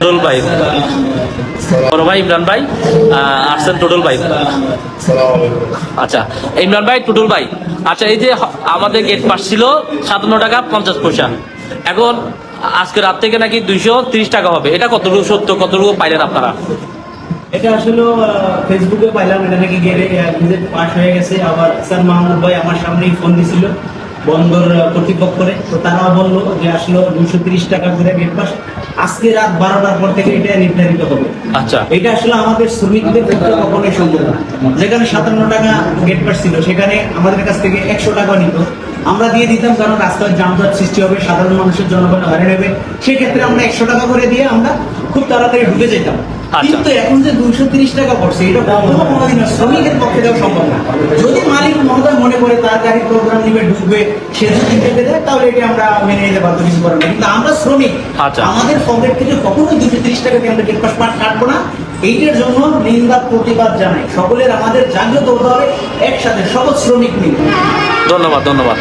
Total ভাই, বড় ভাই ইমরান ভাই আসছেন টোটল ভাই। আচ্ছা ইমরান ভাই, টোটল ভাই, আচ্ছা এই যে আমাদের গেট পাস ছিল 57 টাকা 50 পয়সা, এখন আজকে রাত থেকে নাকি 230 টাকা হবে, এটা কতটুকু সত্য, কতটুকু পাইলেন আপনারা? এটা আসলে ফেসবুকে পাইলাম, এটা নাকি গেট পাস হয়ে গেছে। আবার স্যার মাহমুদ ভাই আমার সামনেই ফোন দিছিল বন্দর কর্তৃপক্ষরে, তো তারা বললো যে আসলে 230 টাকা করে গেট পাস আজকে রাত 12টার পর থেকে এটা নির্ধারিত হবে। আচ্ছা, এটা আসলে আমাদের শ্রমিকদের ক্ষেত্রে কখনোই সম্ভব না। যেখানে 57 টাকা গেট পাস ছিল সেখানে আমাদের কাছ থেকে 100 টাকা নিত, আমরা দিয়ে দিতাম, কারণ রাস্তায় যানজট সৃষ্টি হবে, সাধারণ মানুষের জনগণ হয়রান হবে, সেক্ষেত্রে আমরা 100 টাকা করে দিয়ে আমরা খুব তাড়াতাড়ি ঢুকে যেতাম। কিন্তু এখন যে 230 টাকা পড়ছে, এটা কোনোদিন শ্রমিকের পক্ষে দেওয়া সম্ভব না। যদি মালিক মহোদয় মনে করে তার গাড়ির প্রোগ্রাম নিবে, ঢুকবে, সে যদি ঢুকে দেয় তাহলে এটা আমরা মেনে নিতে বাধ্য, কিছু করার নেই। কিন্তু আমরা শ্রমিক, আমাদের পকেট থেকে কখনোই 230 টাকাকে আমরা গেট পাস কাটবো না। এইটার জন্য নিন্দা প্রতিবাদ জানাই। সকলের আমাদের জাগ্রত হতে হবে একসাথে, সকল শ্রমিক মিলে। ধন্যবাদ ধন্যবাদ।